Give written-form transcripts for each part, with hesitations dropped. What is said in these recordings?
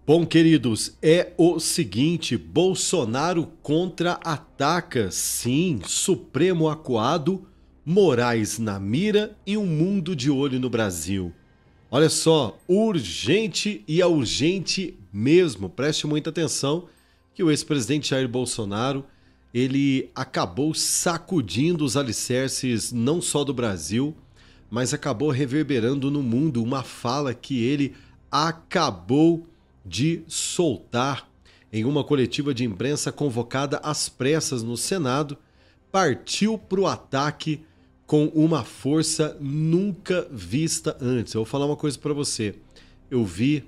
Bom, queridos, é o seguinte: Bolsonaro contra-ataca, sim, Supremo acuado, Moraes na mira e um mundo de olho no Brasil. Olha só, urgente e é urgente mesmo. Preste muita atenção que o ex-presidente Jair Bolsonaro, ele acabou sacudindo os alicerces não só do Brasil, mas acabou reverberando no mundo uma fala que ele acabou de soltar em uma coletiva de imprensa convocada às pressas no Senado. Partiu para o ataque com uma força nunca vista antes. Eu vou falar uma coisa para você. Eu vi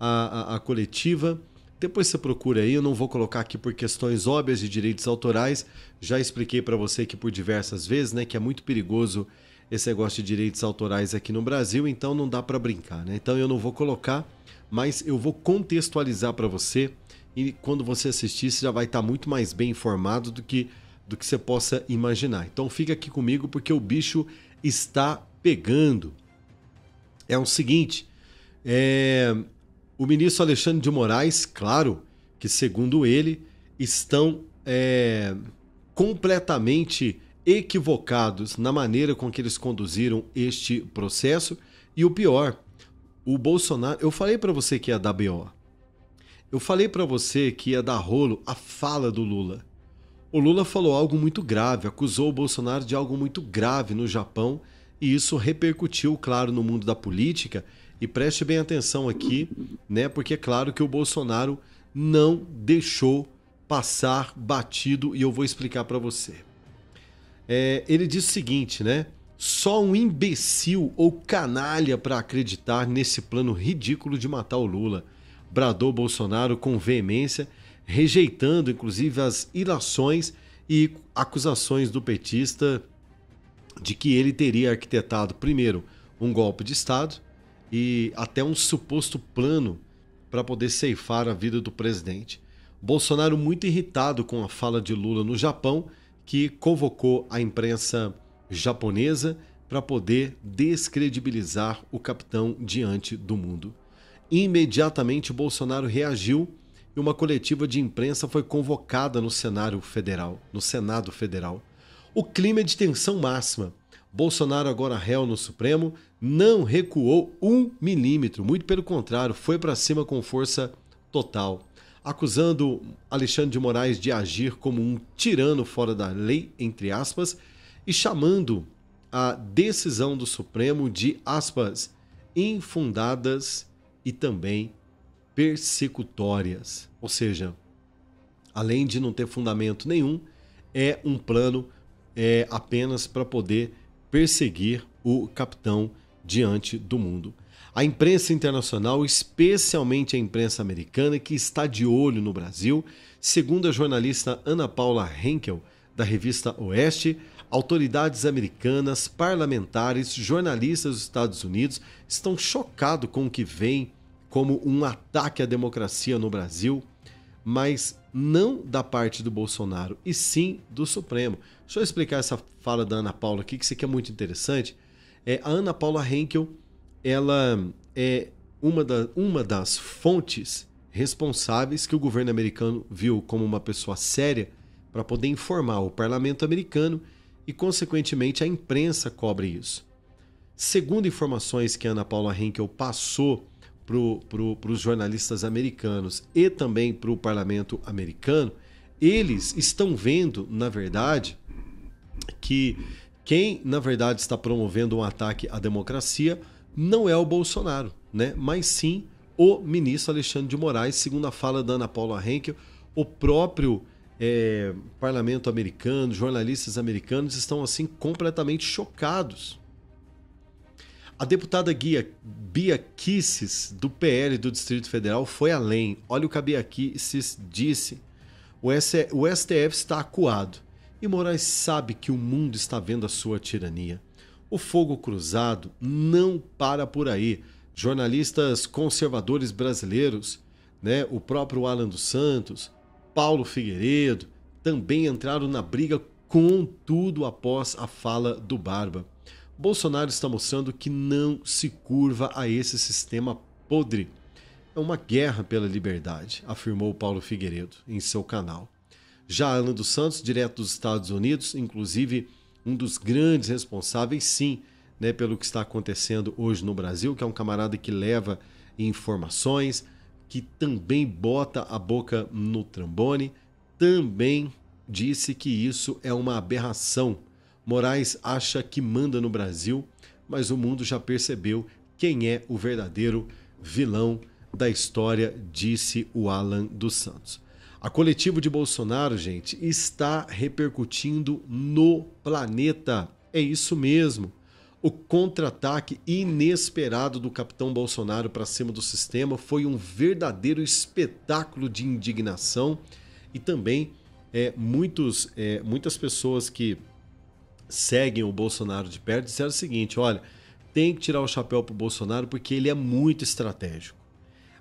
a coletiva, depois você procura aí, eu não vou colocar aqui por questões óbvias de direitos autorais. Já expliquei para você que por diversas vezes, né, que é muito perigoso esse negócio de direitos autorais aqui no Brasil, então não dá para brincar, né? Então eu não vou colocar, mas eu vou contextualizar para você e quando você assistir você já vai estar muito mais bem informado do que você possa imaginar. Então fica aqui comigo porque o bicho está pegando. É o seguinte, o ministro Alexandre de Moraes, claro que segundo ele, estão completamente equivocados na maneira com que eles conduziram este processo. E o pior, o Bolsonaro... Eu falei para você que ia dar BO. Eu falei para você que ia dar rolo a fala do Lula. O Lula falou algo muito grave, acusou o Bolsonaro de algo muito grave no Japão e isso repercutiu, claro, no mundo da política. E preste bem atenção aqui, né? Porque é claro que o Bolsonaro não deixou passar batido e eu vou explicar para você. Ele diz o seguinte, né? Só um imbecil ou canalha para acreditar nesse plano ridículo de matar o Lula, bradou Bolsonaro com veemência, rejeitando inclusive as ilações e acusações do petista de que ele teria arquitetado primeiro um golpe de Estado e até um suposto plano para poder ceifar a vida do presidente. Bolsonaro muito irritado com a fala de Lula no Japão, que convocou a imprensa japonesa para poder descredibilizar o capitão diante do mundo. Imediatamente Bolsonaro reagiu e uma coletiva de imprensa foi convocada no Senado Federal. O clima é de tensão máxima. Bolsonaro, agora réu no Supremo, não recuou 1 milímetro, muito pelo contrário, foi para cima com força total, acusando Alexandre de Moraes de agir como um tirano fora da lei, entre aspas, e chamando a decisão do Supremo de, aspas, infundadas e também persecutórias. Ou seja, além de não ter fundamento nenhum, é um plano apenas para poder perseguir o capitão diante do mundo. A imprensa internacional, especialmente a imprensa americana, que está de olho no Brasil, segundo a jornalista Ana Paula Henkel, da revista Oeste, autoridades americanas, parlamentares, jornalistas dos Estados Unidos estão chocados com o que vem como um ataque à democracia no Brasil, mas não da parte do Bolsonaro, e sim do Supremo. Deixa eu explicar essa fala da Ana Paula aqui, que isso aqui é muito interessante. A Ana Paula Henkel, ela é uma das fontes responsáveis que o governo americano viu como uma pessoa séria para poder informar o parlamento americano e, consequentemente, a imprensa cobre isso. Segundo informações que a Ana Paula Henkel passou para os jornalistas americanos e também para o parlamento americano, eles estão vendo, na verdade, que quem, na verdade, está promovendo um ataque à democracia não é o Bolsonaro, né? Mas sim o ministro Alexandre de Moraes, segundo a fala da Ana Paula Henkel. O próprio parlamento americano, jornalistas americanos estão assim completamente chocados. A deputada Bia Kicis, do PL do Distrito Federal, foi além. Olha o que a Bia Kicis disse. O STF está acuado e Moraes sabe que o mundo está vendo a sua tirania. O fogo cruzado não para por aí. Jornalistas conservadores brasileiros, né, o próprio Alan dos Santos, Paulo Figueiredo, também entraram na briga com tudo após a fala do Barba. Bolsonaro está mostrando que não se curva a esse sistema podre. é uma guerra pela liberdade, afirmou Paulo Figueiredo em seu canal. Já Alan dos Santos, direto dos Estados Unidos, inclusive um dos grandes responsáveis, sim, né, pelo que está acontecendo hoje no Brasil, que é um camarada que leva informações, que também bota a boca no trombone, também disse que isso é uma aberração. Moraes acha que manda no Brasil, mas o mundo já percebeu quem é o verdadeiro vilão da história, disse o Alan dos Santos. A coletiva de Bolsonaro, gente, está repercutindo no planeta. É isso mesmo. O contra-ataque inesperado do capitão Bolsonaro para cima do sistema foi um verdadeiro espetáculo de indignação e também muitas pessoas que seguem o Bolsonaro de perto disseram o seguinte: olha, tem que tirar o chapéu para o Bolsonaro porque ele é muito estratégico.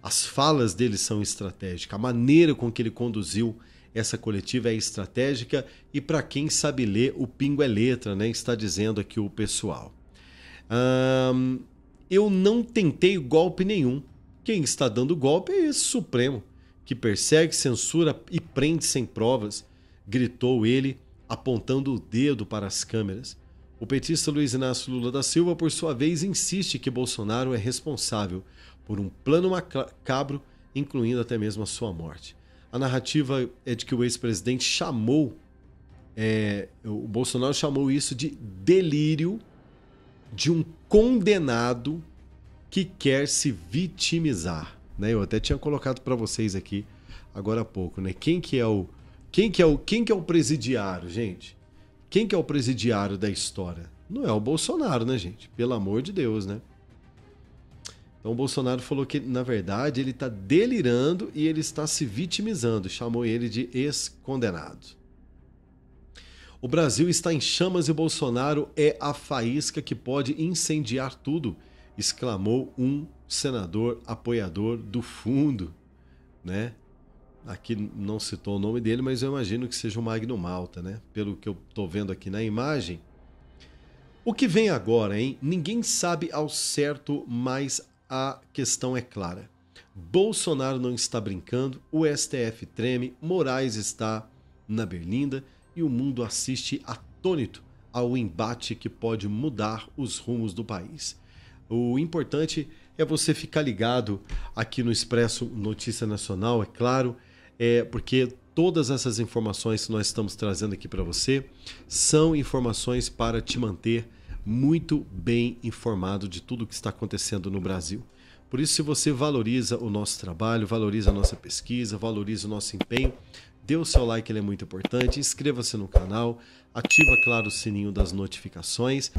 As falas dele são estratégicas, a maneira com que ele conduziu essa coletiva é estratégica e para quem sabe ler, o pingo é letra, né? Está dizendo aqui o pessoal. Eu não tentei golpe nenhum. Quem está dando golpe é esse Supremo, que persegue, censura e prende sem provas, gritou ele, apontando o dedo para as câmeras. O petista Luiz Inácio Lula da Silva, por sua vez, insiste que Bolsonaro é responsável por um plano macabro, incluindo até mesmo a sua morte. A narrativa é de que o ex-presidente o Bolsonaro chamou isso de delírio de um condenado que quer se vitimizar, né? Eu até tinha colocado para vocês aqui agora há pouco, né? Quem que é o presidiário, gente? Quem que é o presidiário da história? Não é o Bolsonaro, né, gente? Pelo amor de Deus, né? Então o Bolsonaro falou que, na verdade, ele está delirando e ele está se vitimizando. Chamou ele de ex-condenado. O Brasil está em chamas e Bolsonaro é a faísca que pode incendiar tudo, exclamou um senador apoiador do fundo, né? Aqui não citou o nome dele, mas eu imagino que seja o Magno Malta, né? Pelo que eu estou vendo aqui na imagem. O que vem agora, hein? Ninguém sabe ao certo, mas a questão é clara. Bolsonaro não está brincando, o STF treme, Moraes está na berlinda e o mundo assiste atônito ao embate que pode mudar os rumos do país. O importante é você ficar ligado aqui no Expresso Notícia Nacional, é claro, porque todas essas informações que nós estamos trazendo aqui para você são informações para te manter muito bem informado de tudo o que está acontecendo no Brasil. Por isso, se você valoriza o nosso trabalho, valoriza a nossa pesquisa, valoriza o nosso empenho, dê o seu like, ele é muito importante, inscreva-se no canal, ativa, claro, o sininho das notificações.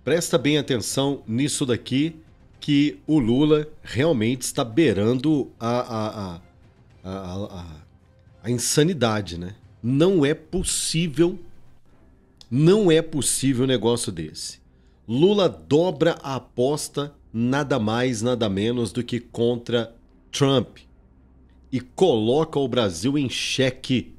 Presta bem atenção nisso daqui, que o Lula realmente está beirando a insanidade, né? Não é possível um negócio desse. Lula dobra a aposta nada mais, nada menos do que contra Trump e coloca o Brasil em xeque.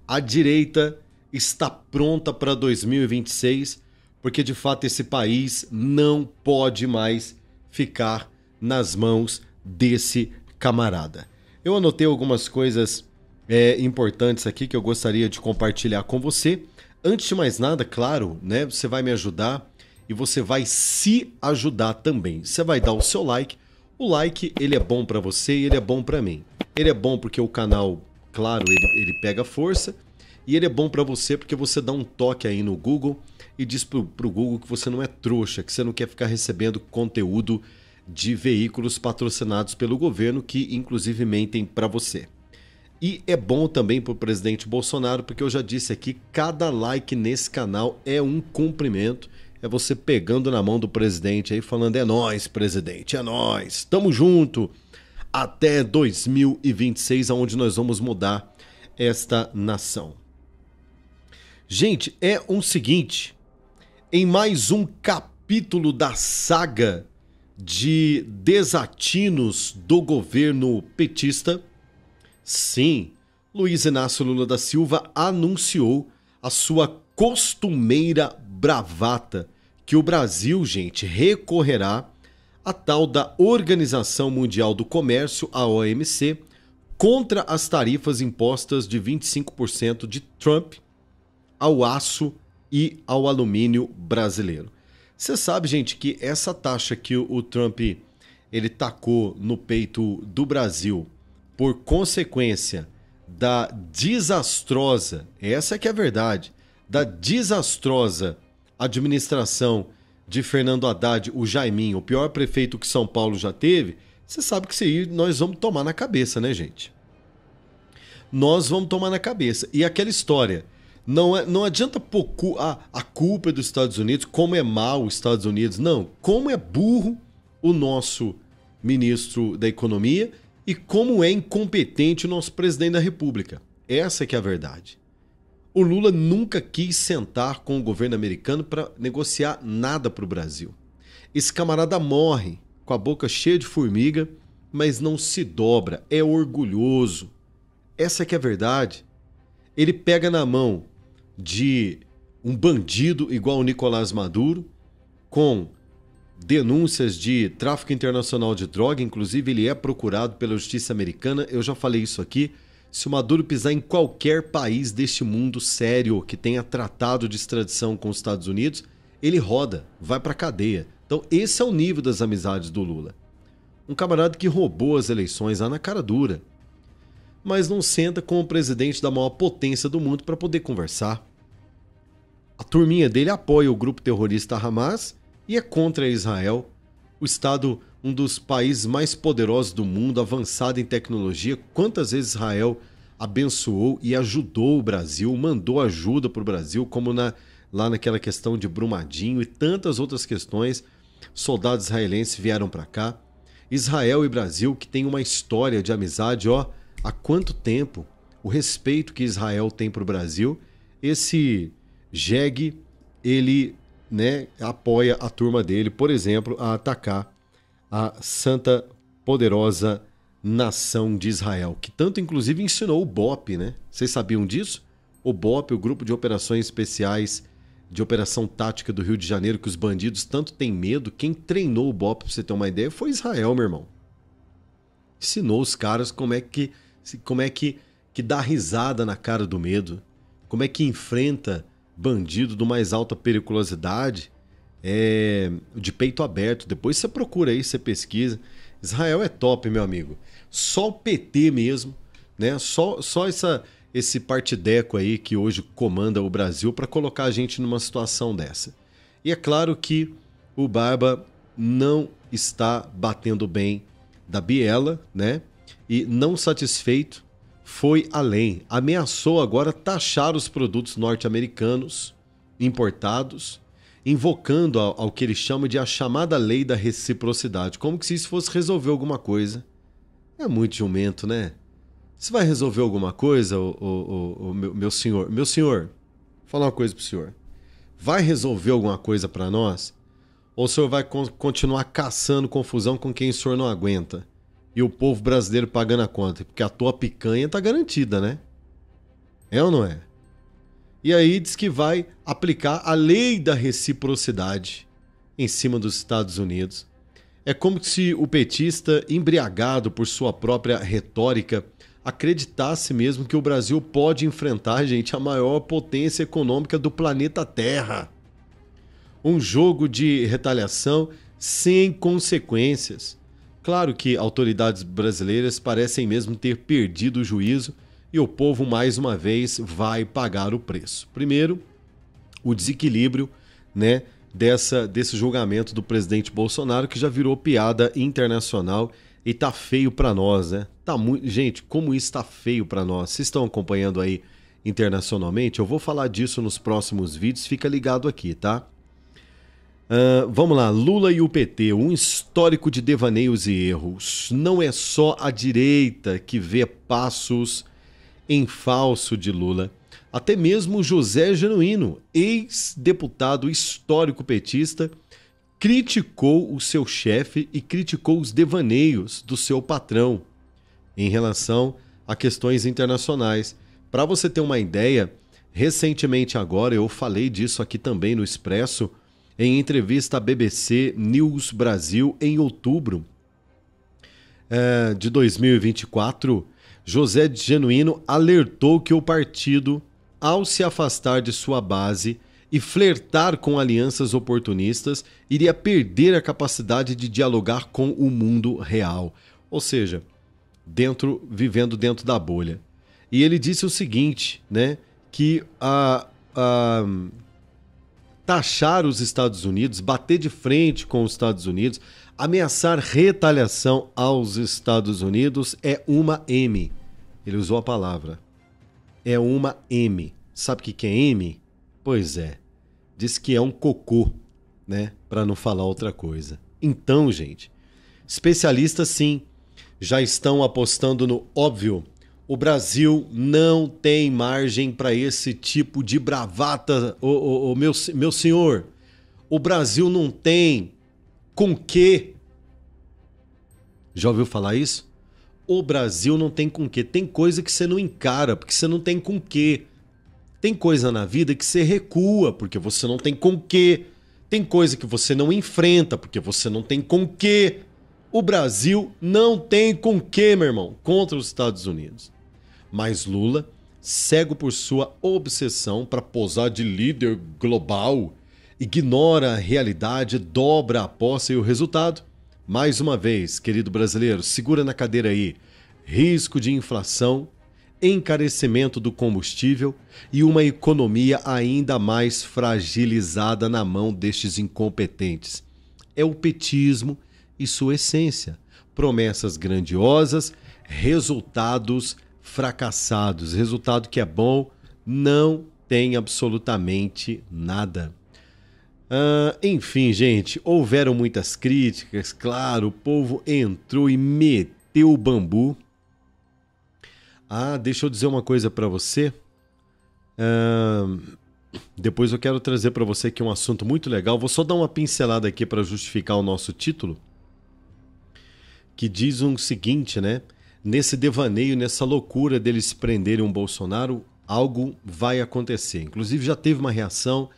A direita está pronta para 2026, porque de fato esse país não pode mais ficar nas mãos desse camarada. Eu anotei algumas coisas importantes aqui que eu gostaria de compartilhar com você. Antes de mais nada, claro, né, você vai me ajudar e você vai se ajudar também. Você vai dar o seu like. O like, ele é bom para você e ele é bom para mim. Ele é bom porque o canal, claro, ele pega força. E ele é bom para você porque você dá um toque aí no Google e diz pro Google que você não é trouxa, que você não quer ficar recebendo conteúdo de veículos patrocinados pelo governo que inclusive mentem para você. E é bom também pro presidente Bolsonaro, porque eu já disse aqui, cada like nesse canal é um cumprimento. É você pegando na mão do presidente aí, falando: é nóis, presidente, é nóis, tamo junto. Até 2026, aonde nós vamos mudar esta nação. Gente, é o seguinte, em mais um capítulo da saga de desatinos do governo petista, sim, Luiz Inácio Lula da Silva anunciou a sua costumeira bravata que o Brasil, gente, recorrerá à tal da Organização Mundial do Comércio, a OMC, contra as tarifas impostas de 25% de Trump ao aço e ao alumínio brasileiro. Você sabe, gente, que essa taxa que o Trump ele tacou no peito do Brasil por consequência da desastrosa, essa é que é a verdade, da desastrosa administração de Fernando Haddad, o Jaiminho, o pior prefeito que São Paulo já teve, você sabe que isso aí nós vamos tomar na cabeça, né, gente? Nós vamos tomar na cabeça. E aquela história, não adianta pôr a culpa dos Estados Unidos, como é mal os Estados Unidos, não. Como é burro o nosso ministro da Economia e como é incompetente o nosso presidente da República. Essa que é a verdade. O Lula nunca quis sentar com o governo americano para negociar nada para o Brasil. Esse camarada morre com a boca cheia de formiga, mas não se dobra, é orgulhoso. Essa que é a verdade. Ele pega na mão de um bandido igual o Nicolás Maduro, com denúncias de tráfico internacional de droga, inclusive ele é procurado pela justiça americana, eu já falei isso aqui. Se o Maduro pisar em qualquer país deste mundo sério que tenha tratado de extradição com os Estados Unidos, ele roda, vai pra cadeia. Então esse é o nível das amizades do Lula. Um camarada que roubou as eleições lá na cara dura, mas não senta com o presidente da maior potência do mundo para poder conversar. A turminha dele apoia o grupo terrorista Hamas e é contra Israel, o Estado, um dos países mais poderosos do mundo, avançado em tecnologia. Quantas vezes Israel abençoou e ajudou o Brasil, mandou ajuda para o Brasil, como lá naquela questão de Brumadinho e tantas outras questões. Soldados israelenses vieram para cá. Israel e Brasil, que tem uma história de amizade, há quanto tempo? O respeito que Israel tem para o Brasil. Esse jegue, ele apoia a turma dele, por exemplo, a atacar a santa, poderosa nação de Israel, que tanto inclusive ensinou o BOP, né? Vocês sabiam disso? O BOP, o Grupo de Operações Especiais de Operação Tática do Rio de Janeiro, que os bandidos tanto têm medo, quem treinou o BOP, pra você ter uma ideia, foi Israel, meu irmão. Ensinou os caras como é que dá risada na cara do medo, como é que enfrenta bandido do mais alta periculosidade, de peito aberto. Depois você procura aí, você pesquisa. Israel é top, meu amigo. Só o PT mesmo, né? Só esse partideco aí que hoje comanda o Brasil para colocar a gente numa situação dessa. E é claro que o Barba não está batendo bem da biela, né? E não satisfeito, foi além. Ameaçou agora taxar os produtos norte-americanos importados, invocando ao que ele chama de a chamada lei da reciprocidade, como que se isso fosse resolver alguma coisa. É muito jumento, né? Você vai resolver alguma coisa, meu senhor? Meu senhor, vou falar uma coisa pro senhor. Vai resolver alguma coisa para nós? Ou o senhor vai continuar caçando confusão com quem o senhor não aguenta? E o povo brasileiro pagando a conta, porque a tua picanha tá garantida, né? É ou não é? E aí diz que vai aplicar a lei da reciprocidade em cima dos Estados Unidos. É como se o petista, embriagado por sua própria retórica, acreditasse mesmo que o Brasil pode enfrentar, gente, a maior potência econômica do planeta Terra. Um jogo de retaliação sem consequências. Claro que autoridades brasileiras parecem mesmo ter perdido o juízo e o povo, mais uma vez, vai pagar o preço. Primeiro, o desequilíbrio, né, desse julgamento do presidente Bolsonaro, que já virou piada internacional e tá feio para nós, né? Gente, como isso tá feio para nós. Vocês estão acompanhando aí internacionalmente? Eu vou falar disso nos próximos vídeos, fica ligado aqui, tá? Vamos lá, Lula e o PT, um histórico de devaneios e erros. Não é só a direita que vê passos em falso de Lula. Até mesmo José Genuíno, ex-deputado histórico petista, criticou o seu chefe e criticou os devaneios do seu patrão em relação a questões internacionais. Para você ter uma ideia, recentemente agora, eu falei disso aqui também no Expresso, em entrevista à BBC News Brasil em outubro de 2024, José Genuíno alertou que o partido, ao se afastar de sua base e flertar com alianças oportunistas, iria perder a capacidade de dialogar com o mundo real. Ou seja, vivendo dentro da bolha. E ele disse o seguinte, né, que taxar os Estados Unidos, bater de frente com os Estados Unidos, ameaçar retaliação aos Estados Unidos é uma M. Ele usou a palavra. É uma M. Sabe o que é M? Pois é. Diz que é um cocô, né? Para não falar outra coisa. Então, gente, especialistas sim já estão apostando no óbvio. O Brasil não tem margem para esse tipo de bravata, meu senhor. O Brasil não tem com quê. Já ouviu falar isso? O Brasil não tem com quê. Tem coisa que você não encara, porque você não tem com quê. Tem coisa na vida que você recua, porque você não tem com quê. Tem coisa que você não enfrenta, porque você não tem com quê. O Brasil não tem com quê, meu irmão, contra os Estados Unidos. Mas Lula, cego por sua obsessão para posar de líder global, ignora a realidade, dobra a aposta e o resultado? Mais uma vez, querido brasileiro, segura na cadeira aí. Risco de inflação, encarecimento do combustível e uma economia ainda mais fragilizada na mão destes incompetentes. É o petismo e sua essência. Promessas grandiosas, resultados fracassados. Resultado que é bom, não tem absolutamente nada. Enfim, gente, houveram muitas críticas, claro, o povo entrou e meteu o bambu. Deixa eu dizer uma coisa para você. Depois eu quero trazer para você aqui um assunto muito legal. Vou só dar uma pincelada aqui para justificar o nosso título, que diz o seguinte, né? Nesse devaneio, nessa loucura deles prenderem um Bolsonaro, algo vai acontecer. Inclusive já teve uma reação,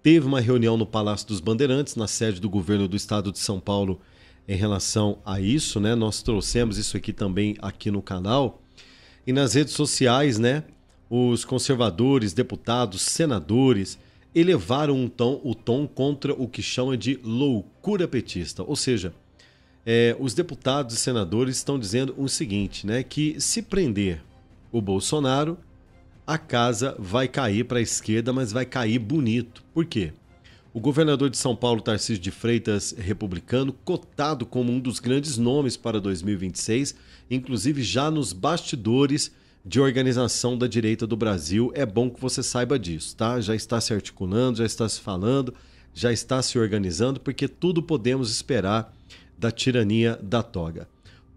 teve uma reunião no Palácio dos Bandeirantes, na sede do governo do estado de São Paulo, em relação a isso, né? Nós trouxemos isso aqui também aqui no canal. E nas redes sociais, né? Os conservadores, deputados, senadores elevaram o tom contra o que chama de loucura petista. Ou seja, os deputados e senadores estão dizendo o seguinte, né? Que se prender o Bolsonaro, a casa vai cair para a esquerda, mas vai cair bonito. Por quê? O governador de São Paulo, Tarcísio de Freitas, republicano, cotado como um dos grandes nomes para 2026, inclusive já nos bastidores de organização da direita do Brasil. É bom que você saiba disso, tá? Já está se articulando, já está se falando, já está se organizando, porque tudo podemos esperar da tirania da toga.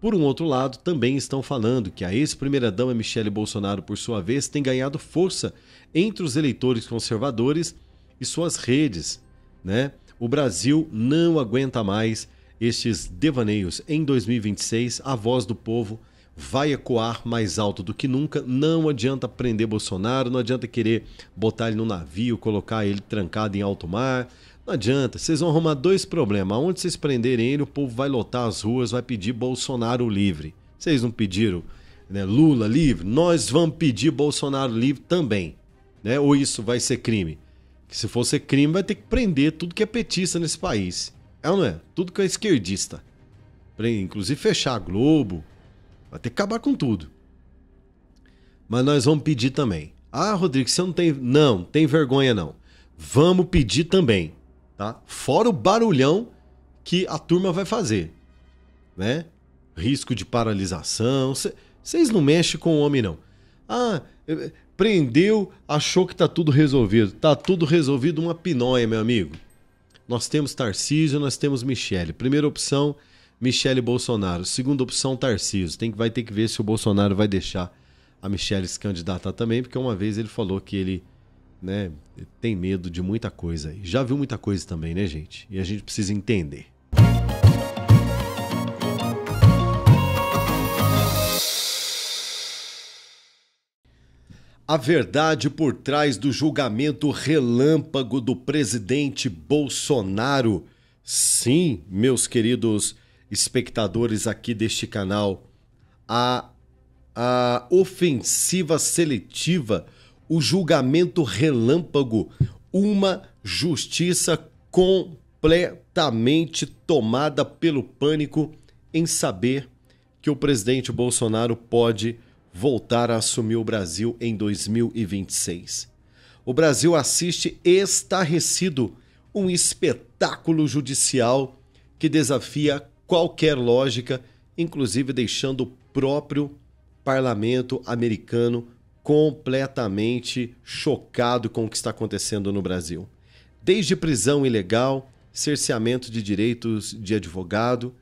Por um outro lado, também estão falando que a ex-primeira-dama Michele Bolsonaro, por sua vez, tem ganhado força entre os eleitores conservadores e suas redes, né? O Brasil não aguenta mais estes devaneios. Em 2026, a voz do povo vai ecoar mais alto do que nunca. Não adianta prender Bolsonaro, não adianta querer botar ele no navio, colocar ele trancado em alto mar. Não adianta, vocês vão arrumar dois problemas. Onde vocês prenderem ele, o povo vai lotar as ruas, vai pedir Bolsonaro livre. Vocês não pediram, né, Lula livre? Nós vamos pedir Bolsonaro livre também, né? Ou isso vai ser crime? Que se for ser crime, vai ter que prender tudo que é petista nesse país. É ou não é? Tudo que é esquerdista. Inclusive fechar a Globo. Vai ter que acabar com tudo. Mas nós vamos pedir também. Rodrigo, você não tem vergonha não. Vamos pedir também. Tá? Fora o barulhão que a turma vai fazer, né? Risco de paralisação. Vocês não mexem com o homem, não. Prendeu, achou que tá tudo resolvido. Tá tudo resolvido, uma pinóia, meu amigo. Nós temos Tarcísio, nós temos Michele. Primeira opção, Michele Bolsonaro. Segunda opção, Tarcísio. Vai ter que ver se o Bolsonaro vai deixar a Michele se candidatar também, porque uma vez ele falou que ele, né, tem medo de muita coisa aí. Já viu muita coisa também, né, gente? E a gente precisa entender. A verdade por trás do julgamento relâmpago do presidente Bolsonaro. Sim, meus queridos espectadores aqui deste canal, a ofensiva seletiva, o julgamento relâmpago, uma justiça completamente tomada pelo pânico em saber que o presidente Bolsonaro pode voltar a assumir o Brasil em 2026. O Brasil assiste estarrecido um espetáculo judicial que desafia qualquer lógica, inclusive deixando o próprio parlamento americano completamente chocado com o que está acontecendo no Brasil. Desde prisão ilegal, cerceamento de direitos de advogado,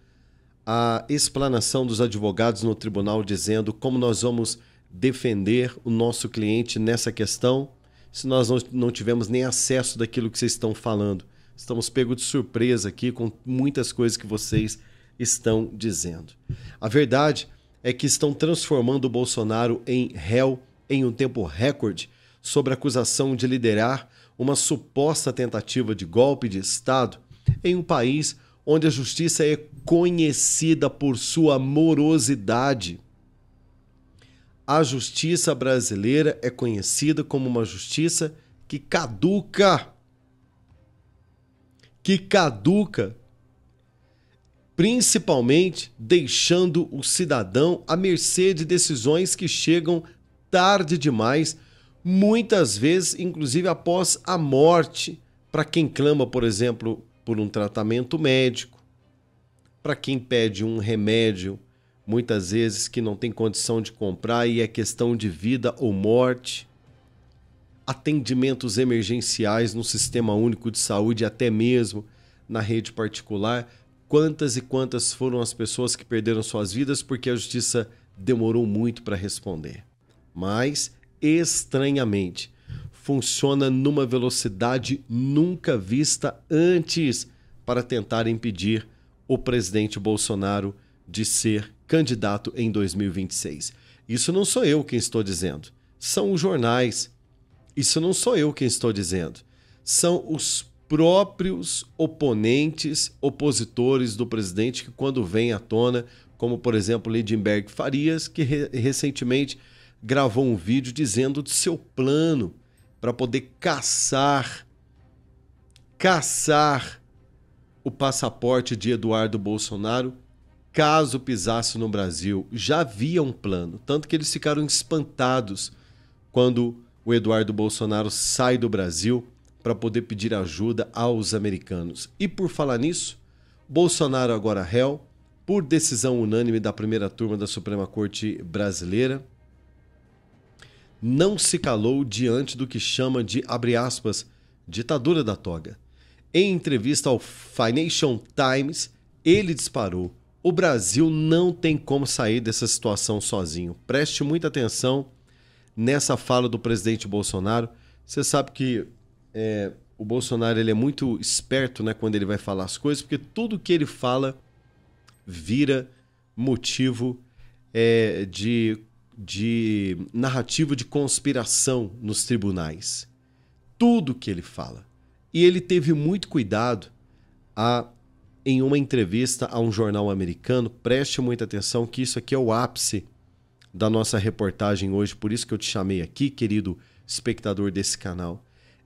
a explanação dos advogados no tribunal dizendo como nós vamos defender o nosso cliente nessa questão se nós não tivermos nem acesso daquilo que vocês estão falando. Estamos pegos de surpresa aqui com muitas coisas que vocês estão dizendo. A verdade é que estão transformando o Bolsonaro em réu em um tempo recorde sobre a acusação de liderar uma suposta tentativa de golpe de Estado em um país onde a justiça é conhecida por sua morosidade. A justiça brasileira é conhecida como uma justiça que caduca, principalmente deixando o cidadão à mercê de decisões que chegam tarde demais, muitas vezes, inclusive após a morte, para quem clama, por exemplo, por um tratamento médico, para quem pede um remédio, muitas vezes que não tem condição de comprar e é questão de vida ou morte, atendimentos emergenciais no Sistema Único de Saúde, até mesmo na rede particular. Quantas e quantas foram as pessoas que perderam suas vidas porque a justiça demorou muito para responder. Mas, estranhamente, funciona numa velocidade nunca vista antes para tentar impedir o presidente Bolsonaro de ser candidato em 2026. Isso não sou eu quem estou dizendo, são os jornais. Isso não sou eu quem estou dizendo, são os próprios oponentes, opositores do presidente que quando vem à tona, como por exemplo Lindenberg Farias, que recentemente gravou um vídeo dizendo do seu plano para poder caçar o passaporte de Eduardo Bolsonaro caso pisasse no Brasil. Já havia um plano, tanto que eles ficaram espantados quando o Eduardo Bolsonaro sai do Brasil para poder pedir ajuda aos americanos. E por falar nisso, Bolsonaro agora réu, por decisão unânime da primeira turma da Suprema Corte Brasileira, não se calou diante do que chama de, abre aspas, ditadura da toga. Em entrevista ao Financial Times, ele disparou: o Brasil não tem como sair dessa situação sozinho. Preste muita atenção nessa fala do presidente Bolsonaro. Você sabe que o Bolsonaro ele é muito esperto, né, quando ele vai falar as coisas, porque tudo que ele fala vira motivo de narrativa de conspiração nos tribunais. Tudo que ele fala. E ele teve muito cuidado em uma entrevista a um jornal americano. Preste muita atenção que isso aqui é o ápice da nossa reportagem hoje, por isso que eu te chamei aqui, querido espectador desse canal.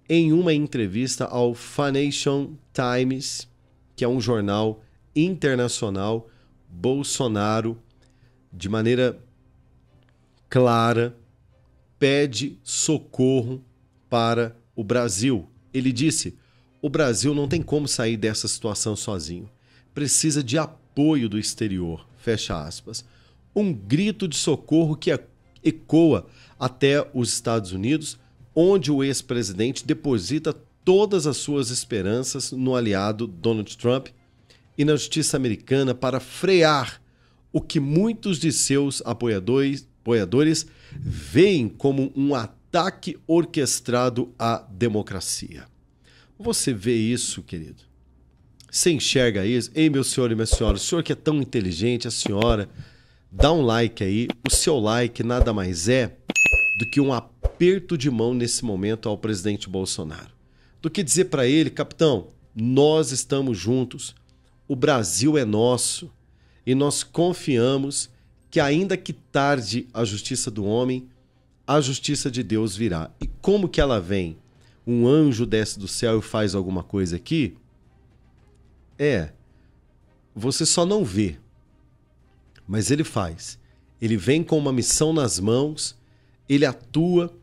Em uma entrevista ao Financial Times, que é um jornal internacional, Bolsonaro, de maneira clara, pede socorro para o Brasil. Ele disse: o Brasil não tem como sair dessa situação sozinho. Precisa de apoio do exterior. Fecha aspas. Um grito de socorro que ecoa até os Estados Unidos, onde o ex-presidente deposita todas as suas esperanças no aliado Donald Trump e na justiça americana para frear o que muitos de seus apoiadores veem como um ataque orquestrado à democracia. Você vê isso, querido? Você enxerga isso? Ei, meu senhor e minha senhora, o senhor que é tão inteligente, a senhora, dá um like aí. O seu like nada mais é do que um aperto de mão nesse momento ao presidente Bolsonaro do que dizer para ele: capitão, nós estamos juntos, o Brasil é nosso e nós confiamos que, ainda que tarde a justiça do homem, a justiça de Deus virá. E como que ela vem? Um anjo desce do céu e faz alguma coisa aqui? Você só não vê, mas ele faz. Ele vem com uma missão nas mãos, ele atua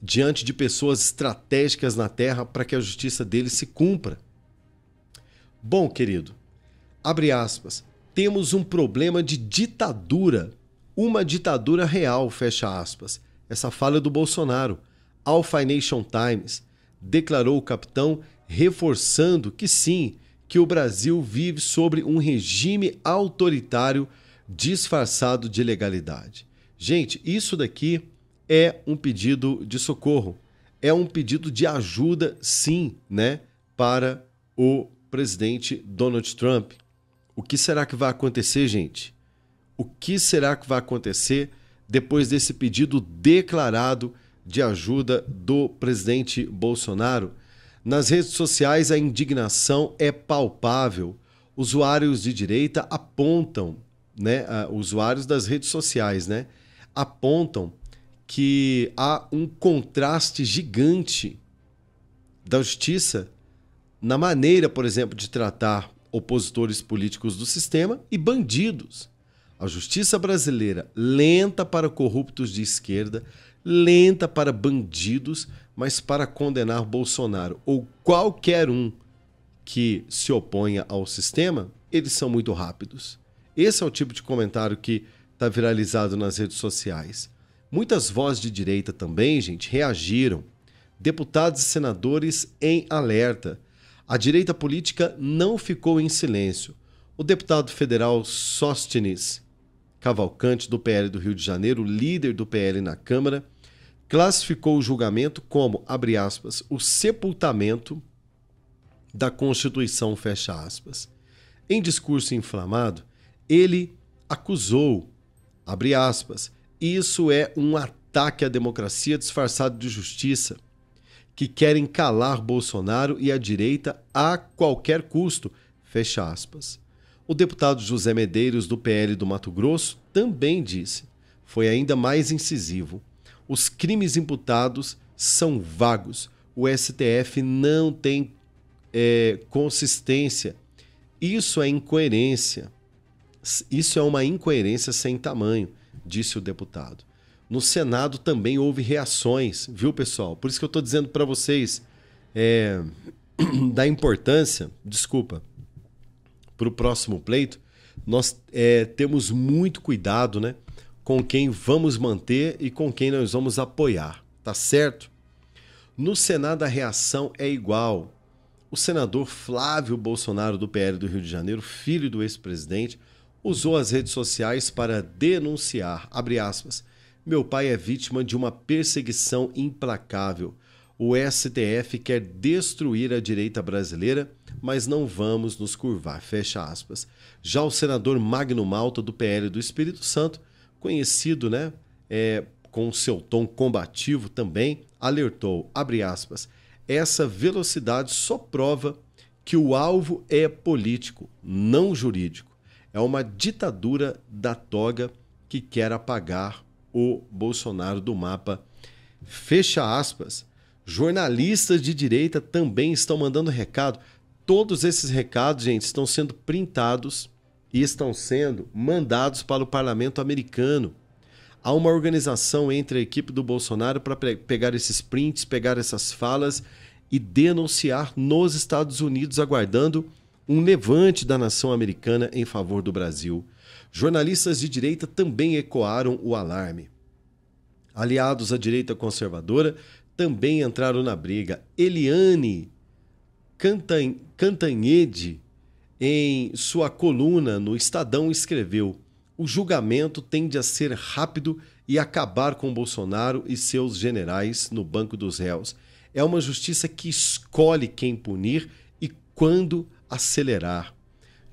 diante de pessoas estratégicas na terra para que a justiça dele se cumpra. Bom, querido, abre aspas, temos um problema de ditadura, uma ditadura real, fecha aspas. Essa fala é do Bolsonaro, ao Financial Times, declarou o capitão, reforçando que sim, que o Brasil vive sobre um regime autoritário disfarçado de legalidade. Gente, isso daqui é um pedido de socorro, é um pedido de ajuda, sim, né, para o presidente Donald Trump. O que será que vai acontecer, gente? O que será que vai acontecer depois desse pedido declarado de ajuda do presidente Bolsonaro? Nas redes sociais, a indignação é palpável. Usuários de direita apontam, usuários das redes sociais, apontam que há um contraste gigante da justiça na maneira, por exemplo, de tratar opositores políticos do sistema e bandidos. A justiça brasileira, lenta para corruptos de esquerda, lenta para bandidos, mas para condenar Bolsonaro ou qualquer um que se oponha ao sistema, eles são muito rápidos. Esse é o tipo de comentário que está viralizado nas redes sociais. Muitas vozes de direita também, gente, reagiram. Deputados e senadores em alerta. A direita política não ficou em silêncio. O deputado federal Sóstenes Cavalcante, do PL do Rio de Janeiro, líder do PL na Câmara, classificou o julgamento como, abre aspas, o sepultamento da Constituição, fecha aspas. Em discurso inflamado, ele acusou, abre aspas, isso é um ataque à democracia disfarçado de justiça, que querem calar Bolsonaro e a direita a qualquer custo, fecha aspas. O deputado José Medeiros, do PL do Mato Grosso, também disse, foi ainda mais incisivo, os crimes imputados são vagos, o STF não tem consistência, isso é incoerência, isso é uma incoerência sem tamanho, disse o deputado. No Senado também houve reações, viu, pessoal? Por isso que eu estou dizendo para vocês da importância, para o próximo pleito, nós temos muito cuidado, com quem vamos manter e com quem nós vamos apoiar, tá certo? No Senado a reação é igual. O senador Flávio Bolsonaro, do PL do Rio de Janeiro, filho do ex-presidente, usou as redes sociais para denunciar, abre aspas, meu pai é vítima de uma perseguição implacável. O STF quer destruir a direita brasileira, mas não vamos nos curvar, fecha aspas. Já o senador Magno Malta, do PL do Espírito Santo, conhecido com seu tom combativo também, alertou, abre aspas, essa velocidade só prova que o alvo é político, não jurídico. É uma ditadura da toga que quer apagar o Bolsonaro do mapa, fecha aspas. Jornalistas de direita também estão mandando recado. Todos esses recados, gente, estão sendo printados e estão sendo mandados para o parlamento americano. Há uma organização entre a equipe do Bolsonaro para pegar esses prints, pegar essas falas e denunciar nos Estados Unidos, aguardando um levante da nação americana em favor do Brasil. Jornalistas de direita também ecoaram o alarme. Aliados à direita conservadora também entraram na briga. Eliane Cantanhede, em sua coluna no Estadão, escreveu: o julgamento tende a ser rápido e acabar com Bolsonaro e seus generais no banco dos réus. É uma justiça que escolhe quem punir e quando acelerar.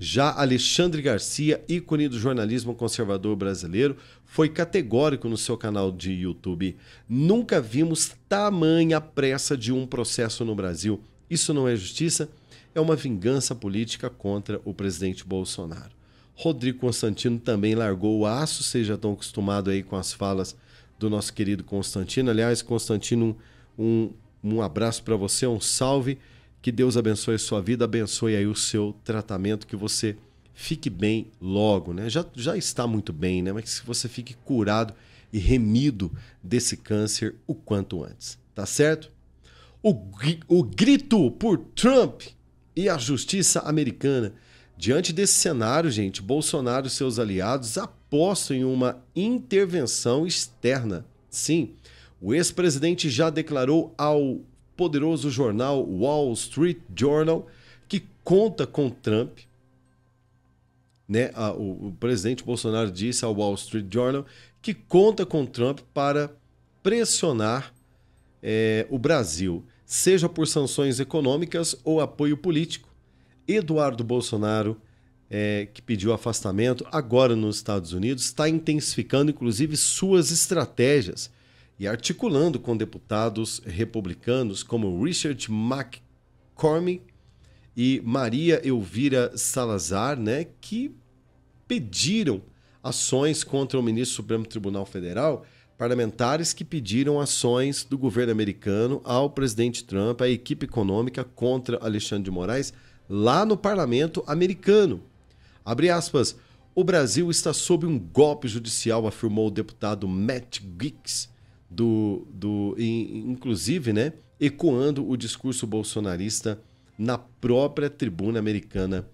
Já Alexandre Garcia, ícone do jornalismo conservador brasileiro, foi categórico no seu canal de YouTube. Nunca vimos tamanha pressa de um processo no Brasil. Isso não é justiça? É uma vingança política contra o presidente Bolsonaro. Rodrigo Constantino também largou o aço, vocês já estão acostumados aí com as falas do nosso querido Constantino. Aliás, Constantino, um abraço para você, um salve. Que Deus abençoe a sua vida, abençoe aí o seu tratamento, que você fique bem logo, né? Já está muito bem, né? Mas que você fique curado e remido desse câncer o quanto antes, tá certo? O grito por Trump e a justiça americana. Diante desse cenário, gente, Bolsonaro e seus aliados apostam em uma intervenção externa. Sim, o ex-presidente já declarou ao poderoso jornal Wall Street Journal que conta com Trump, né? O presidente Bolsonaro disse ao Wall Street Journal que conta com Trump para pressionar o Brasil, seja por sanções econômicas ou apoio político. Eduardo Bolsonaro, que pediu afastamento agora nos Estados Unidos, está intensificando inclusive suas estratégias e articulando com deputados republicanos como Richard McCormick e Maria Elvira Salazar, né, que pediram ações contra o ministro do Supremo Tribunal Federal, parlamentares que pediram ações do governo americano ao presidente Trump, à equipe econômica contra Alexandre de Moraes, lá no parlamento americano. Abre aspas, o Brasil está sob um golpe judicial, afirmou o deputado Matt Gaetz, inclusive, né, ecoando o discurso bolsonarista na própria tribuna americana.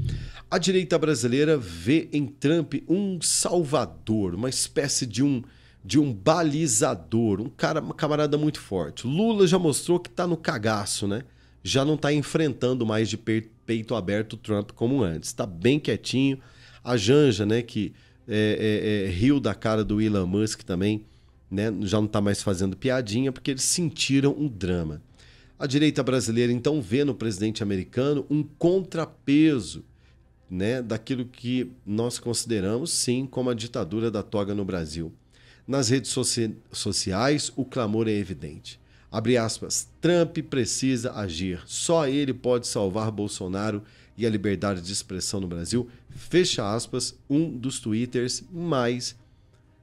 A direita brasileira vê em Trump um salvador, uma espécie de um balizador, um camarada muito forte. Lula já mostrou que está no cagaço, né? Já não está enfrentando mais de peito aberto o Trump como antes. Está bem quietinho. A Janja, né, que riu da cara do Elon Musk também, né, já não está mais fazendo piadinha, porque eles sentiram um drama. A direita brasileira, então, vê no presidente americano um contrapeso, né, daquilo que nós consideramos, sim, como a ditadura da toga no Brasil. Nas redes sociais, o clamor é evidente. Abre aspas, Trump precisa agir. Só ele pode salvar Bolsonaro e a liberdade de expressão no Brasil. Fecha aspas, um dos twitters mais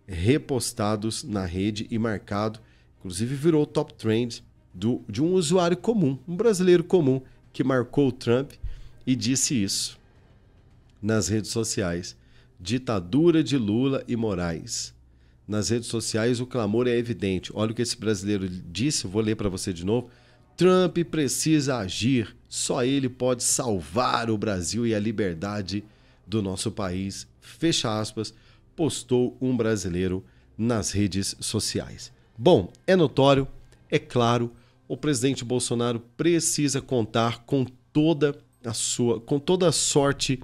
repostados na rede e marcado, inclusive virou top trend de um usuário comum, um brasileiro comum, que marcou o Trump e disse isso nas redes sociais. Ditadura de Lula e Moraes. Nas redes sociais o clamor é evidente. Olha o que esse brasileiro disse, vou ler para você de novo. Trump precisa agir, só ele pode salvar o Brasil e a liberdade do nosso país. Fecha aspas, postou um brasileiro nas redes sociais. Bom, é notório, é claro, o presidente Bolsonaro precisa contar com toda a sorte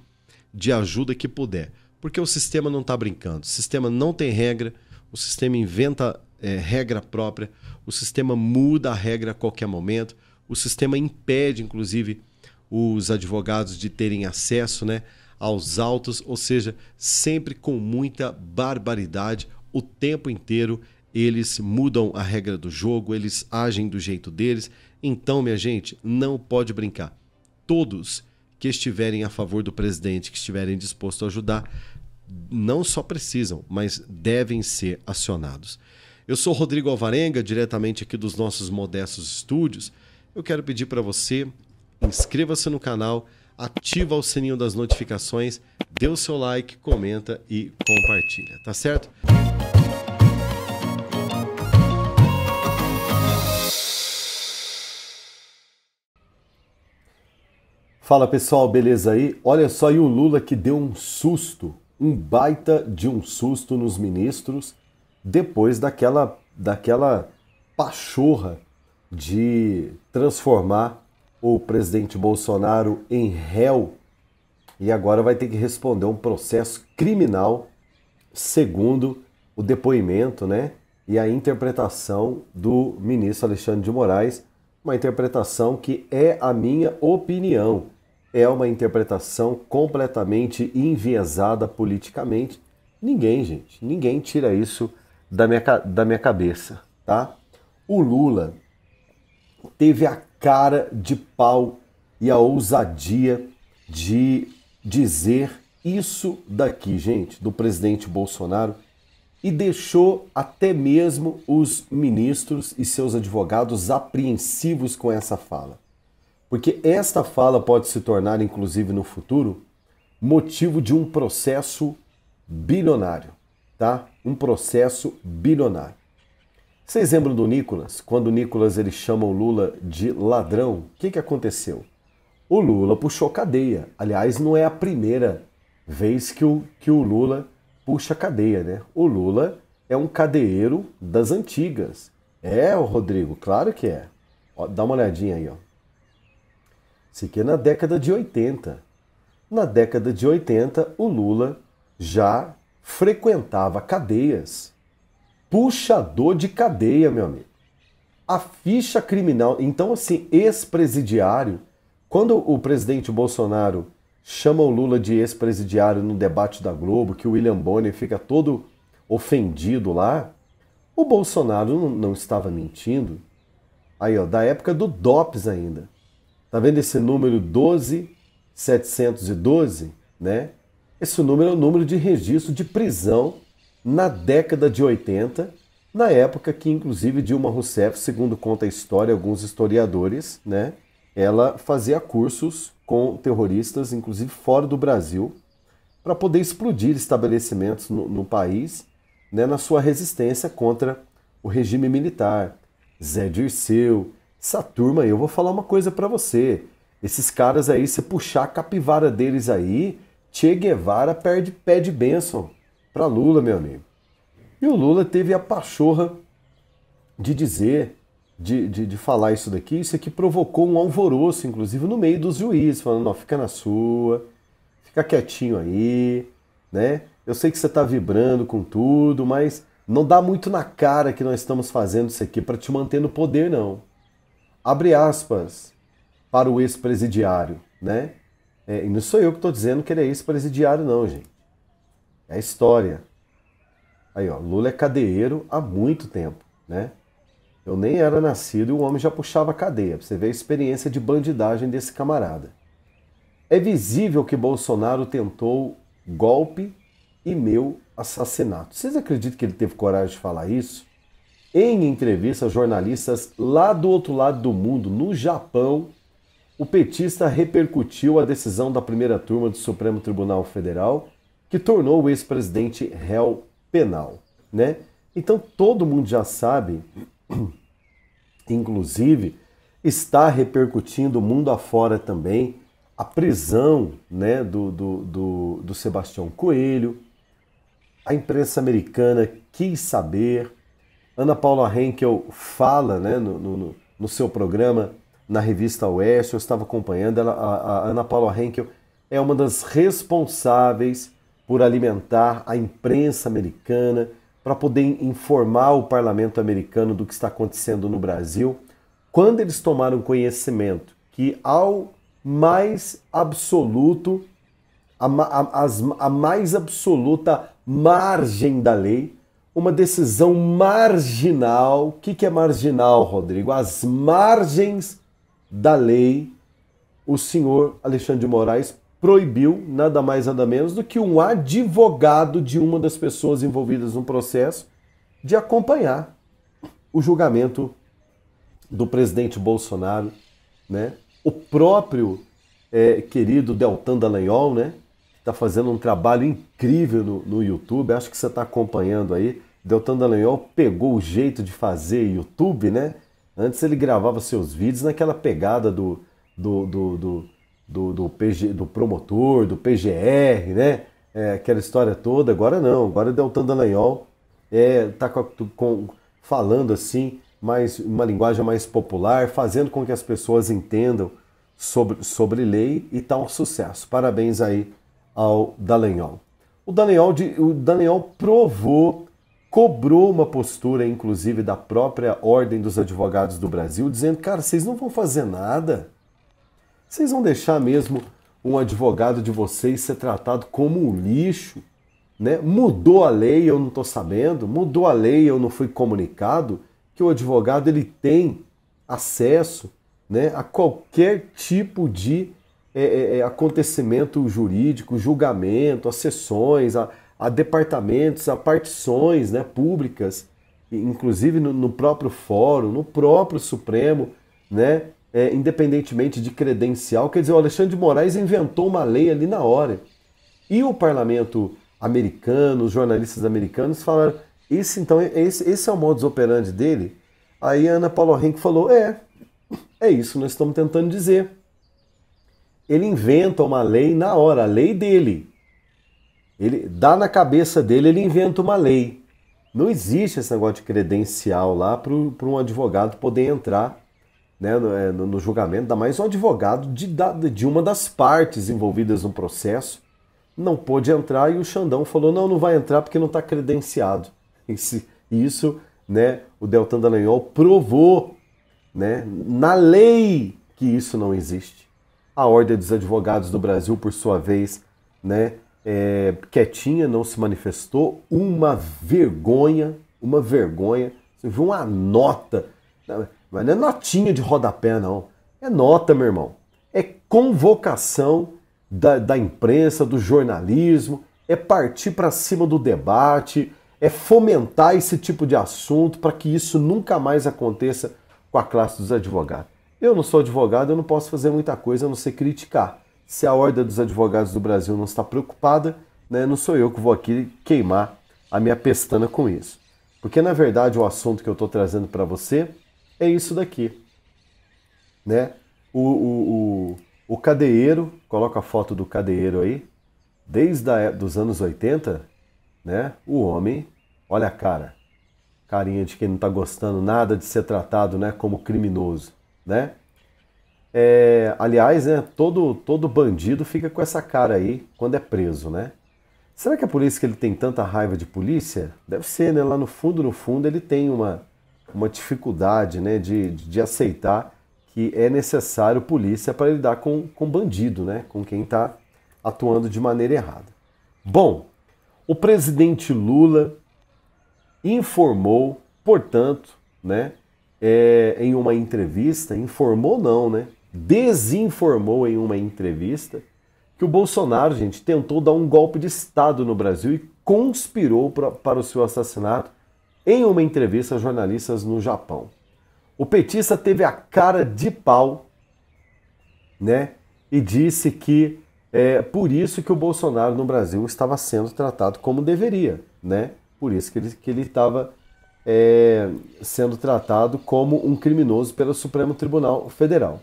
de ajuda que puder, porque o sistema não está brincando, o sistema não tem regra, o sistema inventa regra própria, o sistema muda a regra a qualquer momento, o sistema impede, inclusive, os advogados de terem acesso, né, aos autos, ou seja, sempre com muita barbaridade, o tempo inteiro eles mudam a regra do jogo, eles agem do jeito deles. Então, minha gente, não pode brincar. Todos que estiverem a favor do presidente, que estiverem dispostos a ajudar, não só precisam, mas devem ser acionados. Eu sou Rodrigo Alvarenga, diretamente aqui dos nossos modestos estúdios. Eu quero pedir para você, inscreva-se no canal, ativa o sininho das notificações, dê o seu like, comenta e compartilha, tá certo? Fala pessoal, beleza aí? Olha só, e o Lula que deu um susto, um baita de um susto nos ministros, depois daquela pachorra de transformar o presidente Bolsonaro em réu e agora vai ter que responder um processo criminal segundo o depoimento, né, e a interpretação do ministro Alexandre de Moraes, uma interpretação que é a minha opinião. é uma interpretação completamente enviesada politicamente. Ninguém, gente, ninguém tira isso da minha cabeça, tá? O Lula teve a cara de pau e a ousadia de dizer isso daqui, gente, do presidente Bolsonaro, e deixou até mesmo os ministros e seus advogados apreensivos com essa fala. Porque esta fala pode se tornar, inclusive no futuro, motivo de um processo bilionário, tá? Um processo bilionário. Vocês lembram do Nicolas? Quando o Nicolas ele chama o Lula de ladrão, o que aconteceu? O Lula puxou cadeia. Aliás, não é a primeira vez que o Lula puxa cadeia, né? O Lula é um cadeiro das antigas. É, Rodrigo, claro que é. Ó, dá uma olhadinha aí, ó. Isso aqui é na década de 80. Na década de 80, o Lula já frequentava cadeias. Puxador de cadeia, meu amigo. A ficha criminal... Então, assim, ex-presidiário... Quando o presidente Bolsonaro chama o Lula de ex-presidiário no debate da Globo, que o William Bonner fica todo ofendido lá, o Bolsonaro não estava mentindo. Aí, ó, da época do DOPS ainda. Tá vendo esse número 12712, né? Esse número é o número de registro de prisão na década de 80, na época que, inclusive, Dilma Rousseff, segundo conta a história, alguns historiadores, né? Ela fazia cursos com terroristas, inclusive fora do Brasil, para poder explodir estabelecimentos no país, né, na sua resistência contra o regime militar. Zé Dirceu, essa turma aí, eu vou falar uma coisa para você. Esses caras aí, se puxar a capivara deles aí, Che Guevara pede bênção para Lula, meu amigo. E o Lula teve a pachorra de dizer, de falar isso daqui. Isso aqui provocou um alvoroço, inclusive, no meio dos juízes, falando, não, fica na sua, fica quietinho aí, né? Eu sei que você está vibrando com tudo, mas não dá muito na cara que nós estamos fazendo isso aqui para te manter no poder, não. Abre aspas para o ex-presidiário, né? E não sou eu que estou dizendo que ele é ex-presidiário, não, gente. É a história. Aí, ó, Lula é cadeiro há muito tempo, né? Eu nem era nascido e o homem já puxava cadeia. Pra você ver a experiência de bandidagem desse camarada. É visível que Bolsonaro tentou golpe e meu assassinato. Vocês acreditam que ele teve coragem de falar isso? Em entrevista a jornalistas lá do outro lado do mundo, no Japão, o petista repercutiu a decisão da primeira turma do Supremo Tribunal Federal, que tornou o ex-presidente réu penal, né? Então todo mundo já sabe, inclusive está repercutindo mundo afora também a prisão, né, do Sebastião Coelho. A imprensa americana quis saber. Ana Paula Henkel fala, né, no seu programa na revista Oeste, eu estava acompanhando, a Ana Paula Henkel é uma das responsáveis por alimentar a imprensa americana para poder informar o parlamento americano do que está acontecendo no Brasil. Quando eles tomaram conhecimento que ao mais absoluto, a mais absoluta margem da lei, uma decisão marginal. O que é marginal, Rodrigo? As margens da lei, o senhor Alexandre de Moraes proibiu nada mais nada menos do que um advogado de uma das pessoas envolvidas no processo de acompanhar o julgamento do presidente Bolsonaro, né? O próprio querido Deltan Dallagnol, né? Está fazendo um trabalho incrível no YouTube, acho que você está acompanhando aí. Deltan Dallagnol pegou o jeito de fazer YouTube, né? Antes ele gravava seus vídeos naquela pegada do promotor, do PGR, né? Aquela história toda. Agora não, agora o Deltan Dallagnol está falando assim, uma linguagem mais popular, fazendo com que as pessoas entendam sobre lei, e está um sucesso. Parabéns aí ao Dallagnol. O Dallagnol cobrou uma postura, inclusive, da própria Ordem dos Advogados do Brasil, dizendo, cara, vocês não vão fazer nada. Vocês vão deixar mesmo um advogado de vocês ser tratado como um lixo, né? Mudou a lei, eu não estou sabendo, mudou a lei, eu não fui comunicado que o advogado ele tem acesso, né, a qualquer tipo de acontecimento jurídico, julgamento, a sessões, a departamentos, a partições, né, públicas, inclusive no próprio fórum, no próprio Supremo, né, independentemente de credencial. Quer dizer, o Alexandre de Moraes inventou uma lei ali na hora. E o parlamento americano, os jornalistas americanos falaram, esse é o modus operandi dele? Aí a Ana Paula Henke falou, é isso que nós estamos tentando dizer. Ele inventa uma lei na hora, a lei dele. Ele dá na cabeça dele, ele inventa uma lei. Não existe esse negócio de credencial lá para um advogado poder entrar, né, no julgamento, ainda mais um advogado de uma das partes envolvidas no processo. Não pôde entrar e o Xandão falou, não vai entrar porque não está credenciado. Isso, né, o Deltan Dallagnol provou, né, na lei que isso não existe. A Ordem dos Advogados do Brasil, por sua vez, né, quietinha, não se manifestou. Uma vergonha. Você viu uma nota, mas não é notinha de rodapé, não. É nota, meu irmão. É convocação da imprensa, do jornalismo, é partir para cima do debate, é fomentar esse tipo de assunto para que isso nunca mais aconteça com a classe dos advogados. Eu não sou advogado, eu não posso fazer muita coisa a não ser criticar. Se a Ordem dos Advogados do Brasil não está preocupada, né, não sou eu que vou aqui queimar a minha pestana com isso. Porque, na verdade, o assunto que eu estou trazendo para você é isso daqui. Né? O cadeiro, coloca a foto do cadeiro aí, desde os anos 80, né, o homem, olha a carinha de quem não está gostando nada de ser tratado, né, como criminoso. Né? Aliás, né, todo bandido fica com essa cara aí quando é preso, né? Será que é por isso que ele tem tanta raiva de polícia? Deve ser, né? Lá no fundo ele tem uma dificuldade, né, de aceitar que é necessário polícia para lidar com bandido, né? Com quem está atuando de maneira errada. Bom, o presidente Lula informou, portanto, né, em uma entrevista, informou não, né? Desinformou em uma entrevista que o Bolsonaro, gente, tentou dar um golpe de Estado no Brasil e conspirou para o seu assassinato em uma entrevista a jornalistas no Japão. O petista teve a cara de pau, né? E disse que é por isso que o Bolsonaro no Brasil estava sendo tratado como deveria, né? Por isso que ele estava sendo tratado como um criminoso pelo Supremo Tribunal Federal.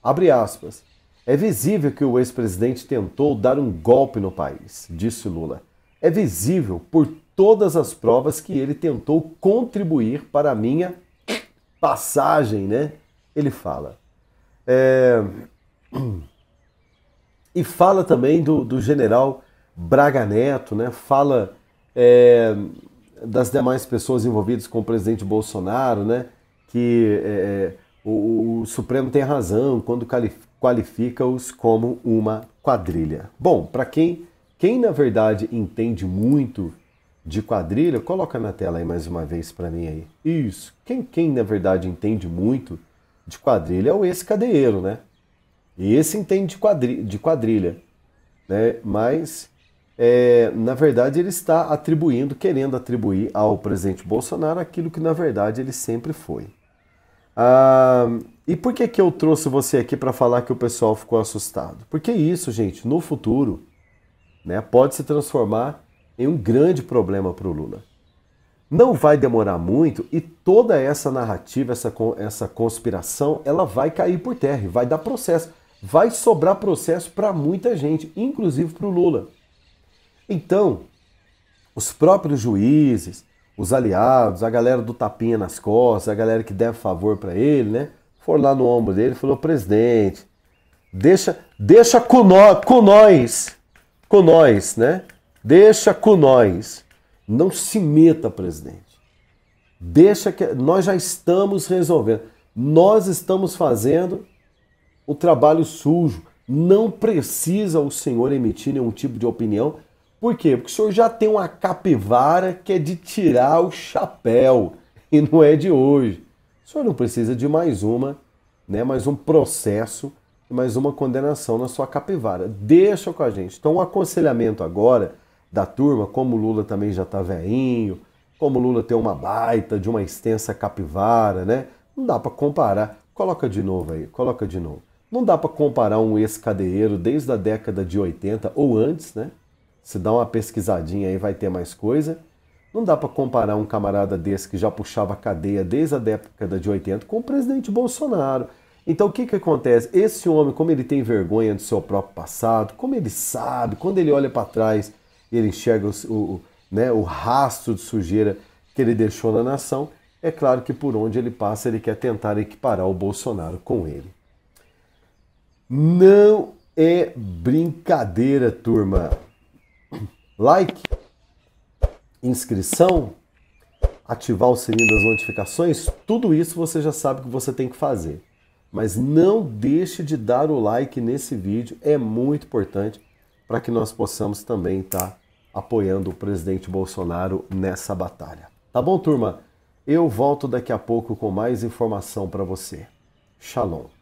Abre aspas. É visível que o ex-presidente tentou dar um golpe no país, disse Lula. É visível por todas as provas que ele tentou contribuir para a minha passagem, né? Ele fala. E fala também do general Braga Neto, né? Fala das demais pessoas envolvidas com o presidente Bolsonaro, né? Que o Supremo tem razão quando qualifica-os como uma quadrilha. Bom, para quem na verdade entende muito de quadrilha, coloca na tela aí mais uma vez para mim aí. Isso. Quem na verdade entende muito de quadrilha é o ex-cadeiro, né? E esse entende de quadrilha, né? Mas na verdade ele está querendo atribuir ao presidente Bolsonaro aquilo que na verdade ele sempre foi. E por que eu trouxe você aqui para falar que o pessoal ficou assustado? Porque isso, gente, no futuro, né, pode se transformar em um grande problema para o Lula. Não vai demorar muito e toda essa narrativa, essa conspiração, ela vai cair por terra e vai dar processo. Vai sobrar processo para muita gente, inclusive para o Lula. Então, os próprios juízes, os aliados, a galera do tapinha nas costas, a galera que deve favor para ele, né? Foram lá no ombro dele e falou, presidente, deixa com nós, né? Deixa com nós. Não se meta, presidente. Deixa que nós já estamos resolvendo. Nós estamos fazendo o trabalho sujo. Não precisa o senhor emitir nenhum tipo de opinião. Por quê? Porque o senhor já tem uma capivara que é de tirar o chapéu e não é de hoje. O senhor não precisa de mais uma, né? Mais um processo e mais uma condenação na sua capivara. Deixa com a gente. Então o aconselhamento agora da turma, como o Lula também já está velhinho, como o Lula tem uma baita de uma extensa capivara, né? Não dá para comparar. Coloca de novo aí, coloca de novo. Não dá para comparar um ex-cadeieiro desde a década de 80 ou antes, né? Se dá uma pesquisadinha aí vai ter mais coisa. Não dá para comparar um camarada desse que já puxava a cadeia desde a década de 80 com o presidente Bolsonaro. Então o que acontece? Esse homem, como ele tem vergonha do seu próprio passado, como ele sabe, quando ele olha para trás, ele enxerga né, o rastro de sujeira que ele deixou na nação, é claro que por onde ele passa ele quer tentar equiparar o Bolsonaro com ele. Não é brincadeira, turma. Like, inscrição, ativar o sininho das notificações, tudo isso você já sabe que você tem que fazer. Mas não deixe de dar o like nesse vídeo, é muito importante para que nós possamos também estar apoiando o presidente Bolsonaro nessa batalha. Tá bom, turma? Eu volto daqui a pouco com mais informação para você. Shalom.